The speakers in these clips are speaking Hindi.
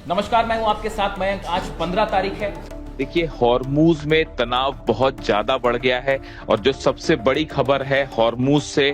नमस्कार, मैं हूं आपके साथ मयंक। आज 15 तारीख है। देखिए, हॉर्मूज में तनाव बहुत ज्यादा बढ़ गया है और जो सबसे बड़ी खबर है हॉर्मूज से,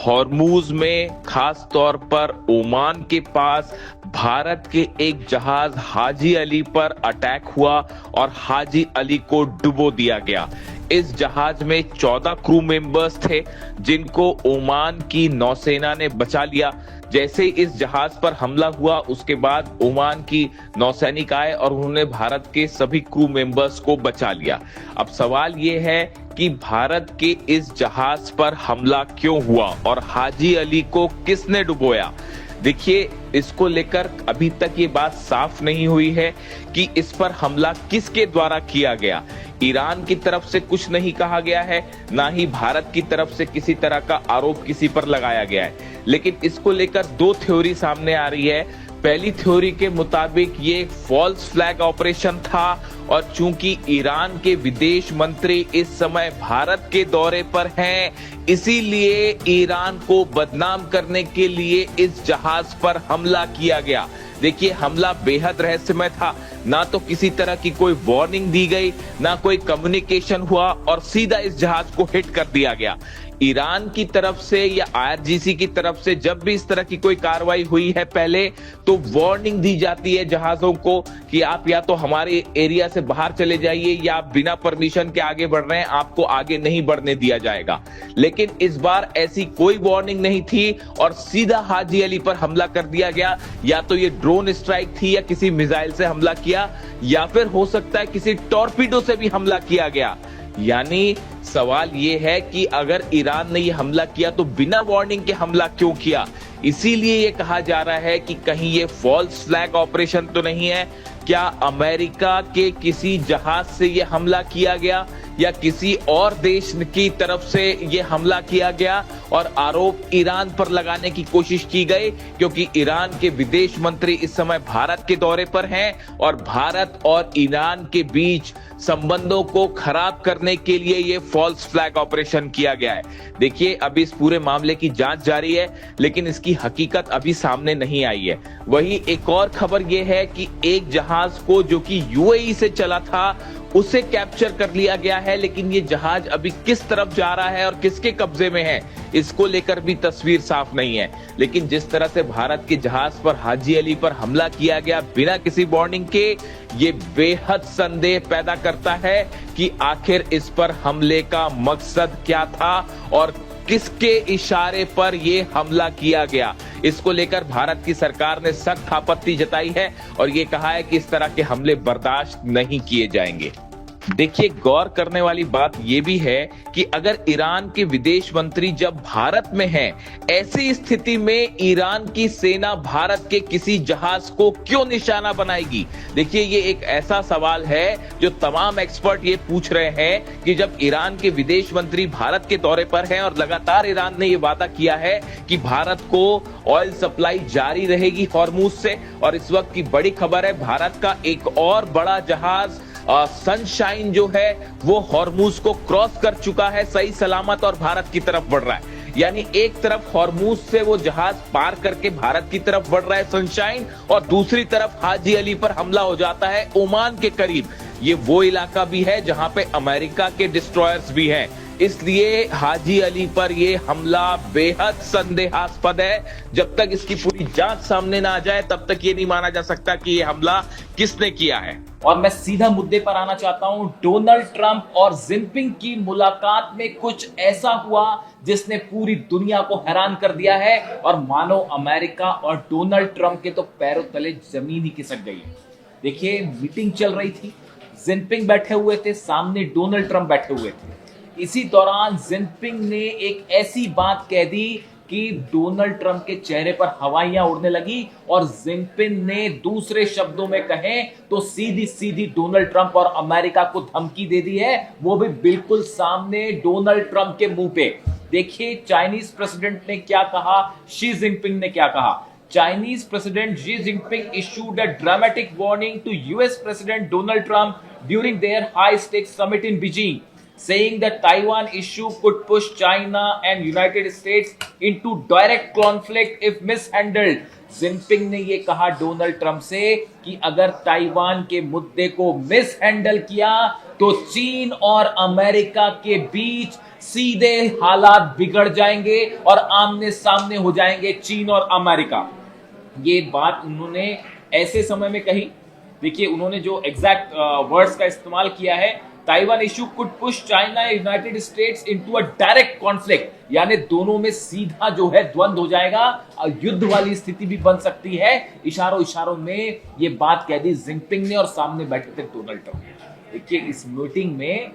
हॉर्मूज में खास तौर पर ओमान के पास भारत के एक जहाज हाजी अली पर अटैक हुआ और हाजी अली को डुबो दिया गया। इस जहाज में 14 क्रू मेंबर्स थे जिनको ओमान की नौसेना ने बचा लिया। जैसे ही इस जहाज पर हमला हुआ उसके बाद ओमान की नौसैनिक आए और उन्होंने भारत के सभी क्रू मेंबर्स को बचा लिया। अब सवाल ये है कि भारत के इस जहाज पर हमला क्यों हुआ और हाजी अली को किसने डुबोया। देखिए, इसको लेकर अभी तक ये बात साफ नहीं हुई है कि इस पर हमला किसके द्वारा किया गया। ईरान की तरफ से कुछ नहीं कहा गया है, ना ही भारत की तरफ से किसी तरह का आरोप किसी पर लगाया गया है। लेकिन इसको लेकर दो थ्योरी सामने आ रही है। पहली थ्योरी के मुताबिक ये एक फॉल्स फ्लैग ऑपरेशन था और चूंकि ईरान के विदेश मंत्री इस समय भारत के दौरे पर हैं, इसीलिए ईरान को बदनाम करने के लिए इस जहाज पर हमला किया गया। देखिए, हमला बेहद रहस्यमय था। ना तो किसी तरह की कोई वार्निंग दी गई, ना कोई कम्युनिकेशन हुआ और सीधा इस जहाज को हिट कर दिया गया। ईरान की तरफ से या आईआरजीसी की तरफ से जब भी इस तरह की कोई कार्रवाई हुई है पहले, तो वार्निंग दी जाती है जहाजों को कि आप या तो हमारे एरिया से बाहर चले जाइए या आप बिना परमिशन के आगे बढ़ रहे हैं, आपको आगे नहीं बढ़ने दिया जाएगा। लेकिन इस बार ऐसी कोई वार्निंग नहीं थी और सीधा हाजी अली पर हमला कर दिया गया। या तो ये ड्रोन स्ट्राइक थी या किसी मिसाइल से हमला किया, या फिर हो सकता है किसी टॉर्पीडो से भी हमला किया गया। यानी सवाल ये है कि अगर ईरान ने ये हमला किया तो बिना वार्निंग के हमला क्यों किया। इसीलिए ये कहा जा रहा है कि कहीं ये फॉल्स फ्लैग ऑपरेशन तो नहीं है। क्या अमेरिका के किसी जहाज से ये हमला किया गया या किसी और देश की तरफ से ये हमला किया गया और आरोप ईरान पर लगाने की कोशिश की गई, क्योंकि ईरान के विदेश मंत्री इस समय भारत के दौरे पर हैं और भारत और ईरान के बीच संबंधों को खराब करने के लिए ये फॉल्स फ्लैग ऑपरेशन किया गया है। देखिए, अभी इस पूरे मामले की जांच जारी है, लेकिन इसकी हकीकत अभी सामने नहीं आई है। वही एक और खबर ये है कि एक जहाज को जो कि यूएई से चला था उसे कैप्चर कर लिया गया है, लेकिन ये जहाज अभी किस तरफ जा रहा है और किसके कब्जे में है, इसको लेकर भी तस्वीर साफ नहीं है। लेकिन जिस तरह से भारत के जहाज पर हाजी अली पर हमला किया गया बिना किसी वार्निंग के, ये बेहद संदेह पैदा करता है कि आखिर इस पर हमले का मकसद क्या था और किसके इशारे पर ये हमला किया गया। इसको लेकर भारत की सरकार ने सख्त आपत्ति जताई है और ये कहा है कि इस तरह के हमले बर्दाश्त नहीं किए जाएंगे। देखिए, गौर करने वाली बात यह भी है कि अगर ईरान के विदेश मंत्री जब भारत में हैं, ऐसी स्थिति में ईरान की सेना भारत के किसी जहाज को क्यों निशाना बनाएगी। देखिए, ये एक ऐसा सवाल है जो तमाम एक्सपर्ट ये पूछ रहे हैं कि जब ईरान के विदेश मंत्री भारत के दौरे पर हैं और लगातार ईरान ने ये वादा किया है कि भारत को ऑयल सप्लाई जारी रहेगी हॉर्मूज से, और इस वक्त की बड़ी खबर है भारत का एक और बड़ा जहाज सनशाइन जो है वो हॉर्मूज को क्रॉस कर चुका है सही सलामत और भारत की तरफ बढ़ रहा है। यानी एक तरफ हॉर्मूज से वो जहाज पार करके भारत की तरफ बढ़ रहा है सनशाइन, और दूसरी तरफ हाजी अली पर हमला हो जाता है ओमान के करीब। ये वो इलाका भी है जहां पे अमेरिका के डिस्ट्रॉयर्स भी हैं। इसलिए हाजी अली पर यह हमला बेहद संदेहास्पद है। जब तक इसकी पूरी जांच सामने ना आ जाए तब तक ये नहीं माना जा सकता कि यह हमला किसने किया है। और मैं सीधा मुद्दे पर आना चाहता हूं। डोनाल्ड ट्रंप और जिनपिंग की मुलाकात में कुछ ऐसा हुआ जिसने पूरी दुनिया को हैरान कर दिया है, और मानो अमेरिका और डोनाल्ड ट्रंप के तो पैरों तले जमीन ही खिसक गई है। देखिए, मीटिंग चल रही थी, जिनपिंग बैठे हुए थे, सामने डोनाल्ड ट्रंप बैठे हुए थे। इसी दौरान जिनपिंग ने एक ऐसी बात कह दी कि डोनाल्ड ट्रंप के चेहरे पर हवाइयां उड़ने लगी, और जिनपिंग ने दूसरे शब्दों में कहें तो सीधी सीधी डोनाल्ड ट्रंप और अमेरिका को धमकी दे दी है, वो भी बिल्कुल सामने डोनाल्ड ट्रंप के मुंह पे। देखिए, चाइनीज प्रेसिडेंट ने क्या कहा, शी जिनपिंग ने क्या कहा। Chinese President Xi Jinping issued a dramatic warning to US President Donald Trump during their high-stakes summit in Beijing, saying that Taiwan issue could push China and United States into direct conflict if mishandled. Jinping ने ये कहा डोनाल्ड ट्रंप से कि अगर ताइवान के मुद्दे को मिसहैंडल किया तो चीन और अमेरिका के बीच सीधे हालात बिगड़ जाएंगे और आमने सामने हो जाएंगे चीन और अमेरिका। ये बात उन्होंने ऐसे समय में कही, देखिए उन्होंने जो एग्जैक्ट वर्ड्स का इस्तेमाल किया है, Taiwan issue could push China United states into a direct conflict, यानी दोनों में सीधा जो है द्वंद हो जाएगा, युद्ध वाली स्थिति भी बन सकती है। इशारों इशारों में ये बात कह दी जिनपिंग ने और सामने बैठे थे डोनाल्ड ट्रंप। देखिए इस मीटिंग में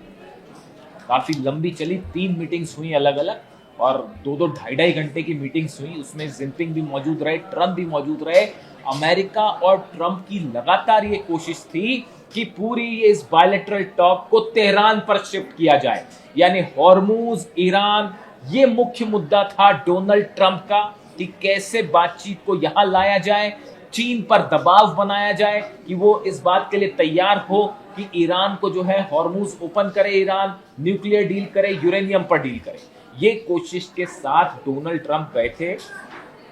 काफी लंबी चली, 3 मीटिंग्स हुई अलग अलग और 2-2 ढाई घंटे की मीटिंग्स हुई। उसमें जिनपिंग भी मौजूद रहे, ट्रंप भी मौजूद रहे। अमेरिका और ट्रंप की लगातार ये कोशिश थी कि पूरी इस बायलैटरल टॉक को तेहरान पर शिफ्ट किया जाए, यानी हॉर्मूज, ईरान, ये मुख्य मुद्दा था डोनाल्ड ट्रंप का कि कैसे बातचीत को यहां लाया जाए, चीन पर दबाव बनाया जाए कि वो इस बात के लिए तैयार हो कि ईरान को जो है हॉर्मूज ओपन करे, ईरान न्यूक्लियर डील करे, यूरेनियम पर डील करे। ये कोशिश के साथ डोनाल्ड ट्रंप गए थे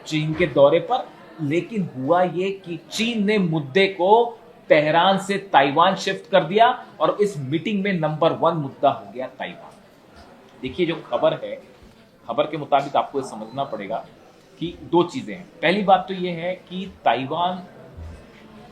चीन के दौरे पर, लेकिन हुआ ये कि चीन ने मुद्दे को तेहरान से ताइवान शिफ्ट कर दिया और इस मीटिंग में नंबर 1 मुद्दा हो गया ताइवान। देखिए जो खबर है, खबर के मुताबिक आपको ये समझना पड़ेगा कि 2 चीजें हैं। पहली बात तो ये है कि ताइवान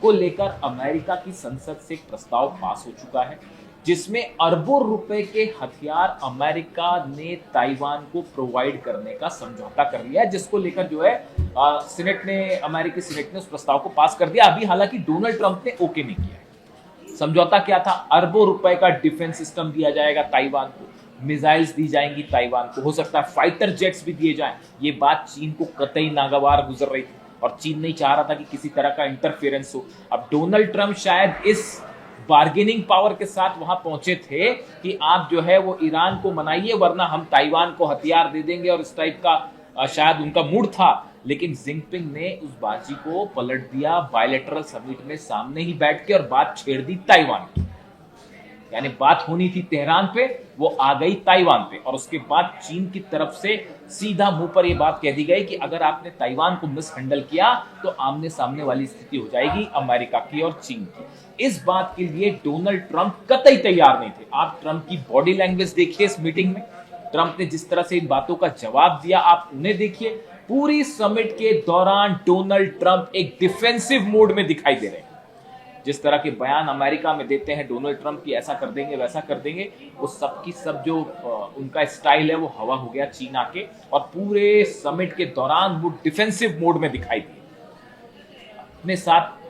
को लेकर अमेरिका की संसद से एक प्रस्ताव पास हो चुका है जिसमें अरबों रुपए के हथियार अमेरिका ने ताइवान को प्रोवाइड करने का समझौता कर लिया है, जिसको लेकर जो है सीनेट ने, अमेरिकी सीनेट ने उस प्रस्ताव को पास कर दिया। अभी हालांकि डोनाल्ड ट्रंप ने ओके नहीं किया है। समझौता क्या था? अरबों रुपए का डिफेंस सिस्टम दिया जाएगा ताइवान को, मिसाइल्स दी जाएंगी ताइवान को, हो सकता है फाइटर जेट्स भी दिए जाएं। ये बात चीन को कतई नागवार गुजर रही थी और चीन नहीं चाह रहा था कि किसी तरह का इंटरफेरेंस हो। अब डोनाल्ड ट्रंप शायद इस बार्गेनिंग पावर के साथ वहां पहुंचे थे कि आप जो है वो ईरान को मनाइए वरना हम ताइवान को हथियार दे देंगे, और इस टाइप का शायद उनका मूड था। लेकिन जिनपिंग ने उस बाजी को पलट दिया, बायलैटरल समिट में सामने ही बैठ के और बात छेड़ दी ताइवान की। यानी बात होनी थी तेहरान पे, वो आ गई ताइवान पे, और उसके बाद चीन की तरफ से सीधा मुंह पर यह बात कह दी गई कि अगर आपने ताइवान को मिसहैंडल किया तो आमने सामने वाली स्थिति हो जाएगी अमेरिका की और चीन की। इस बात के लिए डोनाल्ड ट्रंप कतई तैयार नहीं थे। आप ट्रंप की बॉडी लैंग्वेज देखिए इस मीटिंग में, ट्रंप ने जिस तरह से इन बातों का जवाब दिया आप उन्हें देखिए। पूरी समिट के दौरान डोनाल्ड ट्रंप एक डिफेंसिव मोड में दिखाई दे रहे हैं। जिस तरह के बयान अमेरिका में देते हैं डोनाल्ड ट्रंप की, ऐसा कर देंगे वैसा कर देंगे, वो सब की सब जो उनका स्टाइल है वो हवा हो गया चीन आके, और पूरे समिट के दौरान वो डिफेंसिव मोड में दिखाई दिए। अपने साथ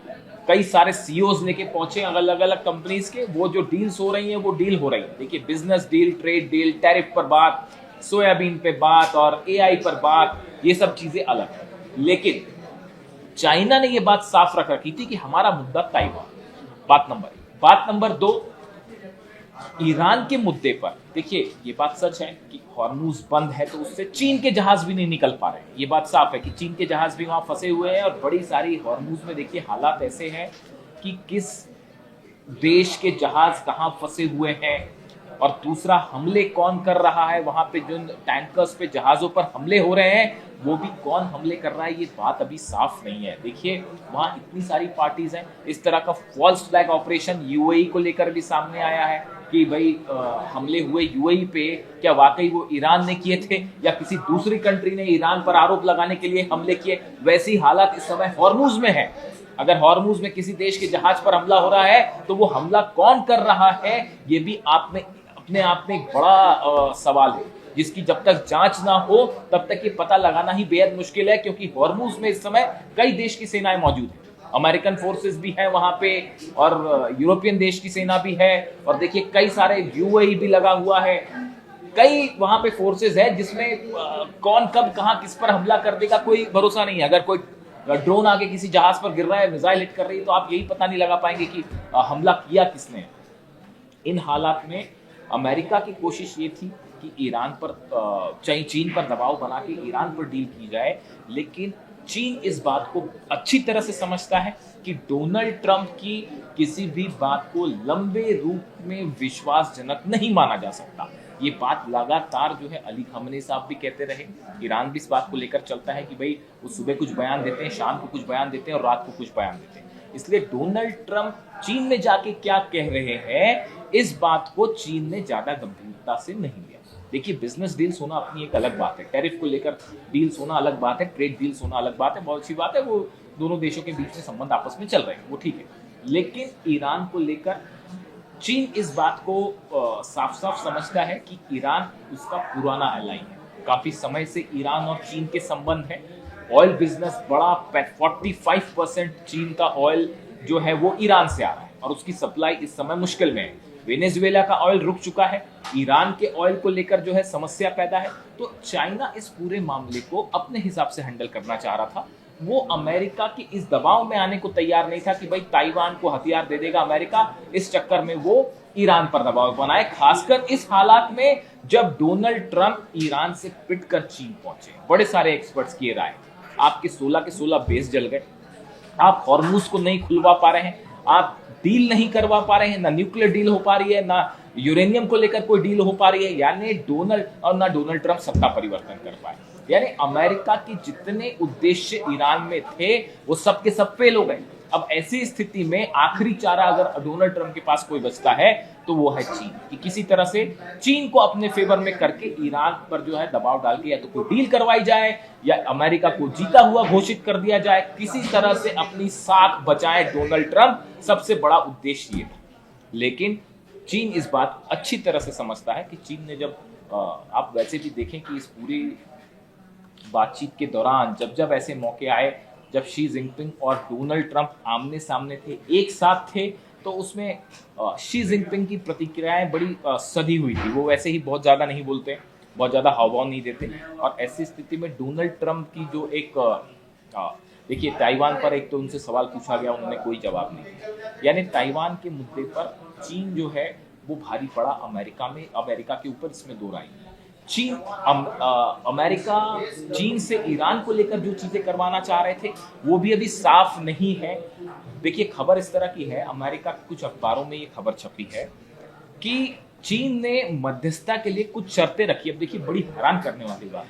कई सारे सीईओज लेके पहुंचे अलग अलग कंपनीज के, वो जो डील्स हो रही हैं वो डील हो रही है। देखिए business deal, trade deal, tariff पर बात, सोयाबीन पे बात और एआई पर बात, ये सब चीजें अलग है। लेकिन चाइना ने यह बात साफ रख रखी थी कि हमारा मुद्दा ताइवान, बात नंबर 1। बात नंबर 2, ईरान के मुद्दे पर देखिए ये बात सच है कि हॉर्मूज बंद है तो उससे चीन के जहाज भी नहीं निकल पा रहे हैं। ये बात साफ है कि चीन के जहाज भी वहां फंसे हुए हैं, और बड़ी सारी हॉर्मूज में देखिए हालात ऐसे हैं कि किस देश के जहाज कहां फंसे हुए हैं, और दूसरा हमले कौन कर रहा है, वहां पे जो टैंकर्स पे, जहाजों पर हमले हो रहे हैं वो भी कौन हमले कर रहा है, ये बात अभी साफ नहीं है। देखिए वहां इतनी सारी पार्टीज हैं। इस तरह का फॉल्स फ्लैग ऑपरेशन यूएई को लेकर भी सामने आया है कि भाई हमले हुए यूएई पे, क्या वाकई वो ईरान ने किए थे या किसी दूसरी कंट्री ने ईरान पर आरोप लगाने के लिए हमले किए। वैसी हालत इस समय हॉर्मूज में है। अगर हॉर्मूज में किसी देश के जहाज पर हमला हो रहा है तो वो हमला कौन कर रहा है, ये भी अपने आप में एक बड़ा सवाल है, जिसकी जब तक जांच ना हो तब तक ये पता लगाना ही बेहद मुश्किल है, क्योंकि हॉर्मूज में इस समय कई देश की सेनाएं मौजूद हैं। अमेरिकन फोर्सेस भी हैं वहां पे, और यूरोपियन देश की सेना भी है, और देखिए कई सारे यूएई भी लगा हुआ है। कई वहां पे फोर्सेस है जिसमें कौन कब कहां किस पर हमला कर देगा कोई भरोसा नहीं है। अगर कोई ड्रोन आके किसी जहाज पर गिर रहा है, मिसाइल हिट कर रही है, तो आप यही पता नहीं लगा पाएंगे कि हमला किया किसने। इन हालात में अमेरिका की कोशिश ये थी कि ईरान पर, चीन पर दबाव बना के ईरान पर डील की जाए, लेकिन चीन इस बात को अच्छी तरह से समझता है कि डोनाल्ड ट्रंप की किसी भी बात को लंबे रूप में विश्वासजनक नहीं माना जा सकता। ये बात लगातार जो है अली खamenei साहब भी कहते रहे, ईरान भी इस बात को लेकर चलता है कि भाई वो सुबह कुछ बयान देते हैं, शाम को कुछ बयान देते हैं और रात को कुछ बयान देते हैं। इसलिए डोनाल्ड ट्रंप चीन में जाके क्या कह रहे हैं, इस बात को चीन ने ज्यादा गंभीरता से नहीं लिया। देखिए, बिजनेस डील्स होना अपनी एक अलग बात है, टैरिफ को लेकर डील्स होना अलग बात है, ट्रेड डील्स होना अलग बात है, बहुत अच्छी बात है, वो दोनों देशों के बीच में संबंध आपस में चल रहे हैं, वो ठीक है। लेकिन ईरान को लेकर चीन इस बात को साफ साफ समझता है कि ईरान उसका पुराना एलाई है। काफी समय से ईरान और चीन के संबंध है। ऑयल बिजनेस बड़ा 45% चीन का ऑयल जो है वो ईरान से आ रहा है और उसकी सप्लाई इस समय मुश्किल में है। वेनेजुएला का ऑयल रुक चुका है, ईरान के ऑयल को लेकर जो है समस्या पैदा है। तो चाइना इस पूरे मामले को अपने हिसाब से हैंडल करना चाह रहा था। वो अमेरिका की इस दबाव में आने को तैयार नहीं था कि भाई ताइवान को हथियार दे देगा अमेरिका, इस चक्कर में वो ईरान पर दबाव बनाए, खासकर इस हालात में जब डोनाल्ड ट्रंप ईरान से पिटकर चीन पहुंचे। बड़े सारे एक्सपर्ट्स की राय, आपके 16 के 16 बेस जल गए, आप हॉर्मुज को नहीं खुलवा पा रहे हैं, आप डील नहीं करवा पा रहे हैं, ना न्यूक्लियर डील हो पा रही है, ना यूरेनियम को लेकर कोई डील हो पा रही है, यानी डोनाल्ड ट्रंप सत्ता परिवर्तन कर पाए। यानी अमेरिका के जितने उद्देश्य ईरान में थे वो सब के सब फेल हो गए। अब ऐसी स्थिति में आखिरी चारा अगर डोनाल्ड ट्रंप के पास कोई बचता है तो वो है चीन, कि किसी तरह से चीन को अपने फेवर में करके ईरान पर जो है दबाव डाल के या तो कोई डील करवाई जाए या अमेरिका को जीता हुआ घोषित कर दिया जाए, किसी तरह से अपनी साख बचाए डोनाल्ड ट्रंप, सबसे बड़ा उद्देश्य ये था। लेकिन चीन इस बात अच्छी तरह से समझता है कि चीन ने जब आप वैसे भी देखें कि इस पूरी बातचीत के दौरान जब जब ऐसे मौके आए, जब शी जिनपिंग और डोनाल्ड ट्रंप आमने सामने थे, एक साथ थे, तो उसमें शी जिनपिंग की प्रतिक्रियाएं बड़ी सधी हुई थी। वो वैसे ही बहुत ज़्यादा नहीं बोलते, बहुत ज़्यादा हावभाव नहीं देते, और ऐसी स्थिति में डोनाल्ड ट्रंप की जो एक देखिए, ताइवान पर एक तो उनसे सवाल पूछा गया, उन्होंने कोई जवाब नहीं दिया। यानी ताइवान के मुद्दे पर चीन जो है वो भारी पड़ा अमेरिका के ऊपर, इसमें दो राय नहीं। अमेरिका चीन से ईरान को लेकर जो चीजें करवाना चाह रहे थे वो भी अभी साफ नहीं है। देखिए, खबर इस तरह की है, अमेरिका के कुछ अखबारों में ये खबर छपी है कि चीन ने मध्यस्थता के लिए कुछ शर्तें रखी। अब देखिए, बड़ी हैरान करने वाली बात,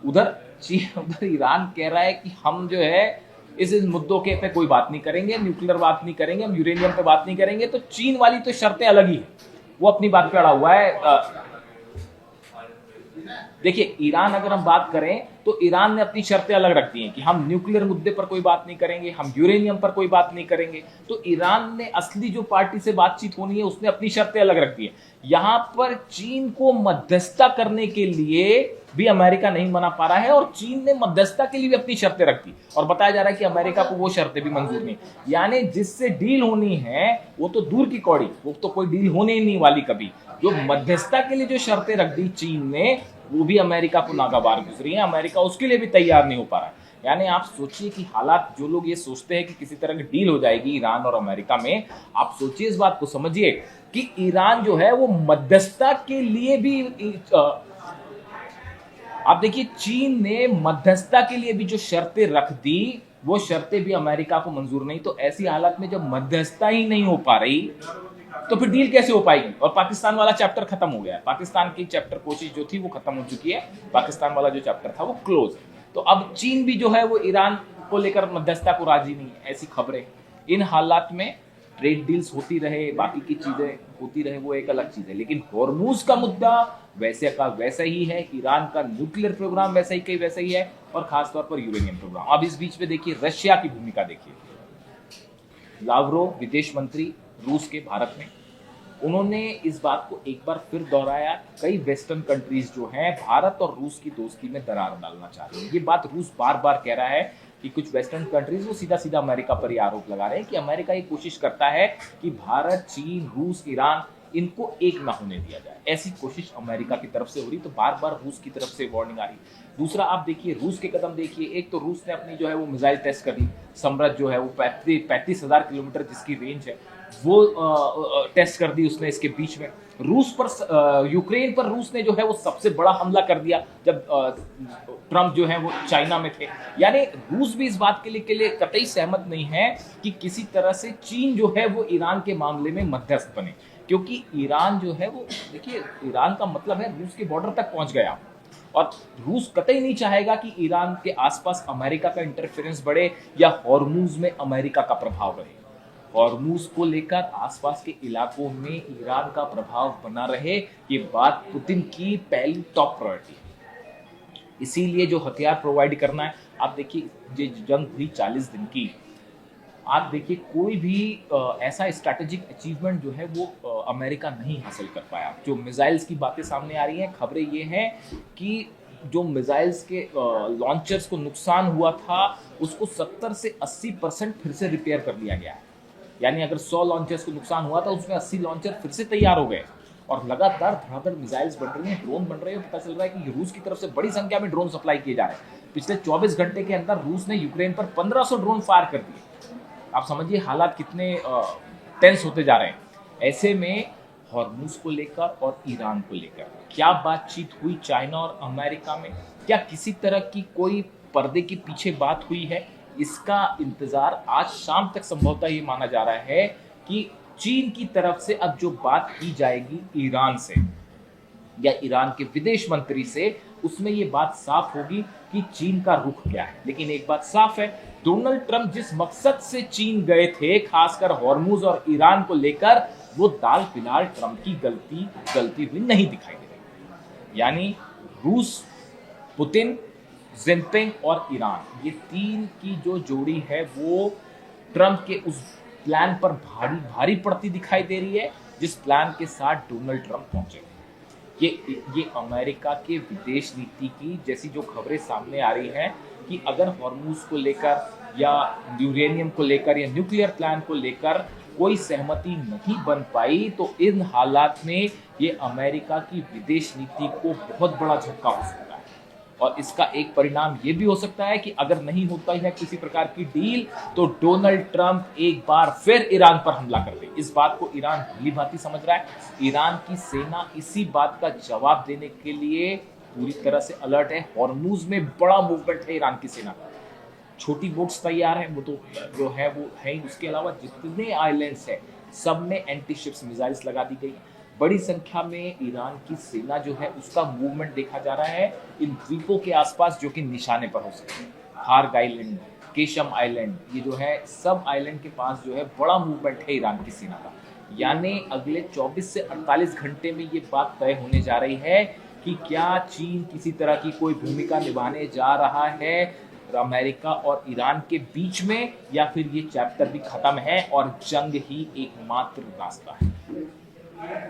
उधर ईरान कह रहा है कि हम जो है इस मुद्दों के पे कोई बात नहीं करेंगे, न्यूक्लियर बात नहीं करेंगे, हम यूरेनियम पे बात नहीं करेंगे। तो चीन वाली तो शर्तें अलग ही है, वो अपनी बात पे अड़ा हुआ है। देखिए, ईरान अगर हम बात करें तो ईरान ने अपनी शर्तें अलग रख दी हैं कि हम न्यूक्लियर मुद्दे पर कोई बात नहीं करेंगे, हम यूरेनियम पर कोई बात नहीं करेंगे। तो ईरान ने असली जो पार्टी से बातचीत होनी है उसने अपनी शर्तें अलग रख दी है। यहां पर चीन को मध्यस्थता करने के लिए भी अमेरिका नहीं मना पा रहा है और चीन ने मध्यस्थता के लिए भी अपनी शर्तें रख दी, और बताया जा रहा है कि अमेरिका को वो शर्तें भी मंजूर नहीं। यानी जिससे डील होनी है वो तो दूर की कौड़ी, वो तो कोई डील होने ही नहीं वाली कभी। जो मध्यस्थता के लिए जो शर्तें रख दी चीन ने, वो भी अमेरिका को नागवार गुजरी है, अमेरिका उसके लिए भी तैयार नहीं हो पा रहा है। यानी आप सोचिए कि हालात, जो लोग ये सोचते हैं कि किसी तरह की डील हो जाएगी ईरान और अमेरिका में, आप सोचिए, इस बात को समझिए कि ईरान जो है वो मध्यस्थता के लिए भी आप देखिए, चीन ने मध्यस्थता के लिए भी जो शर्तें रख दी वो शर्तें भी अमेरिका को मंजूर नहीं। तो ऐसी हालत में जब मध्यस्थता ही नहीं हो पा रही तो फिर डील कैसे हो पाएगी। और पाकिस्तान वाला चैप्टर खत्म हो गया है, पाकिस्तान की चैप्टर कोशिश जो थी वो खत्म हो चुकी है, पाकिस्तान वाला जो चैप्टर था वो क्लोज है। तो अब चीन भी जो है वो ईरान को लेकर मध्यस्थता को राजी नहीं है, ऐसी खबरें। इन हालात में ट्रेड डील्स होती रहे, बाकी की चीजें होती रहे, वो एक अलग चीज है। लेकिन हॉर्मुज का मुद्दा वैसे का वैसा ही है, ईरान का न्यूक्लियर प्रोग्राम वैसा ही वैसा ही है, और खासतौर पर यूरेनियम प्रोग्राम। अब इस बीच में देखिए रशिया की भूमिका देखिए। लावरोव विदेश मंत्री रूस के भारत में, उन्होंने इस बात को एक बार फिर दोहराया, कई वेस्टर्न कंट्रीज जो हैं भारत और रूस की दोस्ती में दरार डालना चाह रही है। ये बात रूस बार बार कह रहा है कि कुछ वेस्टर्न कंट्रीज वो सीधा सीधा अमेरिका पर ही आरोप लगा रहे हैं कि अमेरिका ये कोशिश करता है कि भारत, चीन, रूस, ईरान इनको एक ना होने दिया जाए, ऐसी कोशिश अमेरिका की तरफ से हो रही। तो बार बार रूस की तरफ से वार्निंग आ रही। दूसरा आप देखिए रूस के कदम देखिए, एक तो रूस ने अपनी जो है वो मिसाइल टेस्ट कर ली, समृद्ध जो है वो 35,000 किलोमीटर जिसकी रेंज है वो टेस्ट कर दी उसने। इसके बीच में रूस पर यूक्रेन पर रूस ने जो है वो सबसे बड़ा हमला कर दिया जब ट्रम्प जो है वो चाइना में थे। यानी रूस भी इस बात के लिए कतई सहमत नहीं है कि किसी तरह से चीन जो है वो ईरान के मामले में मध्यस्थ बने, क्योंकि ईरान जो है वो देखिए ईरान का मतलब है रूस के बॉर्डर तक पहुंच गया और रूस कतई नहीं चाहेगा कि ईरान के आसपास अमेरिका का इंटरफेरेंस बढ़े या हॉर्मुज में अमेरिका का प्रभाव रहे। हॉर्मुज को लेकर आसपास के इलाकों में ईरान का प्रभाव बना रहे, ये बात पुतिन की पहली टॉप प्रायोरिटी है। इसीलिए जो हथियार प्रोवाइड करना है, आप देखिए ये जंग हुई 40 दिन की, आप देखिए कोई भी ऐसा स्ट्रैटेजिक अचीवमेंट जो है वो अमेरिका नहीं हासिल कर पाया। जो मिसाइल्स की बातें सामने आ रही हैं, खबरें ये हैं कि जो मिसाइल्स के लॉन्चर्स को नुकसान हुआ था उसको 70 से 80% फिर से रिपेयर कर लिया गया है। यानी अगर 100 लॉन्चर्स को नुकसान हुआ था उसमें 80 लॉन्चर फिर से तैयार हो गए और लगातार धड़ाधड़ मिसाइल्स बन रही हैं, ड्रोन बन रहे हैं। पता चल रहा है कि रूस की तरफ से बड़ी संख्या में ड्रोन सप्लाई किए जा रहे हैं। पिछले 24 घंटे के अंदर रूस ने यूक्रेन पर 1500 ड्रोन फायर कर दिए। आप समझिए हालात कितने टेंस होते जा रहे हैं। ऐसे में हॉर्मुज को लेकर और ईरान को लेकर क्या बातचीत हुई चाइना और अमेरिका में, क्या किसी तरह की कोई पर्दे के पीछे बात हुई है, इसका इंतजार आज शाम तक संभवतः ये माना जा रहा है कि चीन की तरफ से अब जो बात की जाएगी ईरान से या ईरान के विदेश मंत्री से, उसमें ये बात साफ होगी कि चीन का रुख क्या है। लेकिन एक बात साफ है, डोनाल्ड ट्रंप जिस मकसद से चीन गए थे, खासकर हॉर्मुज और ईरान को लेकर, वो दाल फिलहाल ट्रंप की गलती हुई नहीं दिखाई दे रही। यानी रूस, पुतिन, जिनपिंग और ईरान, ये तीन की जो जोड़ी है वो ट्रंप के उस प्लान पर भारी पड़ती दिखाई दे रही है जिस प्लान के साथ डोनाल्ड ट्रंप पहुंचे। ये अमेरिका के विदेश नीति की जैसी जो खबरें सामने आ रही हैं कि अगर हॉर्मुज को लेकर या यूरेनियम को लेकर या न्यूक्लियर प्लान को लेकर कोई सहमति नहीं बन पाई, तो इन हालात में ये अमेरिका की विदेश नीति को बहुत बड़ा झटका हो सकता है। और इसका एक परिणाम ये भी हो सकता है कि अगर नहीं होता है किसी प्रकार की डील, तो डोनाल्ड ट्रंप एक बार फिर ईरान पर हमला कर दे। इस बात को ईरान भली भांति समझ रहा है। ईरान की सेना इसी बात का जवाब देने के लिए पूरी तरह से अलर्ट है। हॉर्मुज में बड़ा मूवमेंट है ईरान की सेना का। छोटी बोट्स तैयार है, वो तो जो है वो है। उसके अलावा जितने आइलैंड्स है सब में एंटी शिप्स मिसाइल्स लगा दी गई। बड़ी संख्या में ईरान की सेना जो है उसका मूवमेंट देखा जा रहा है इन द्वीपों के आसपास जो कि निशाने पर हो सकते हैं। हार्ग आइलैंड, केशम आइलैंड, ये जो है सब आइलैंड के पास जो है बड़ा मूवमेंट है ईरान की सेना का। यानी अगले 24 से 48 घंटे में ये बात तय होने जा रही है कि क्या चीन किसी तरह की कोई भूमिका निभाने जा रहा है अमेरिका और ईरान के बीच में, या फिर ये चैप्टर भी खत्म है और जंग ही एकमात्र रास्ता है।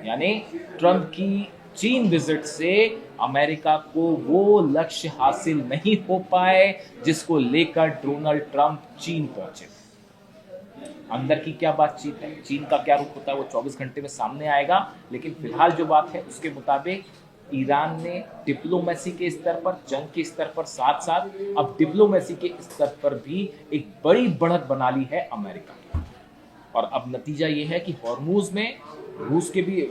यानी ट्रंप की चीन विजिट से अमेरिका को वो लक्ष्य हासिल नहीं हो पाए जिसको लेकर डोनाल्ड ट्रंप चीन पहुंचे। अंदर की क्या बातचीत है, चीन का क्या रुख होता है, वो 24 घंटे में सामने आएगा। लेकिन फिलहाल जो बात है उसके मुताबिक ईरान ने डिप्लोमेसी के स्तर पर, जंग के स्तर पर, साथ साथ अब डिप्लोमेसी के स्तर पर भी एक बड़ी बढ़त बना ली है अमेरिका की। और अब नतीजा ये है कि हॉर्मुज में रूस के भी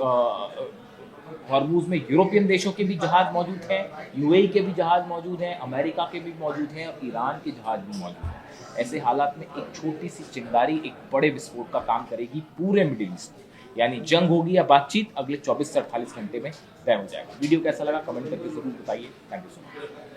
हॉर्मुज में यूरोपियन देशों के भी जहाज मौजूद हैं, यूएई के भी जहाज मौजूद हैं, अमेरिका के भी मौजूद हैं और ईरान के जहाज भी मौजूद हैं। ऐसे हालात में एक छोटी सी चिंगारी एक बड़े विस्फोट का काम करेगी पूरे मिडिल ईस्ट में। यानी जंग होगी या बातचीत अगले 24 से 48 घंटे में तय हो जाएगा। वीडियो कैसा लगा कमेंट करके जरूर बताइए। Thank you so much.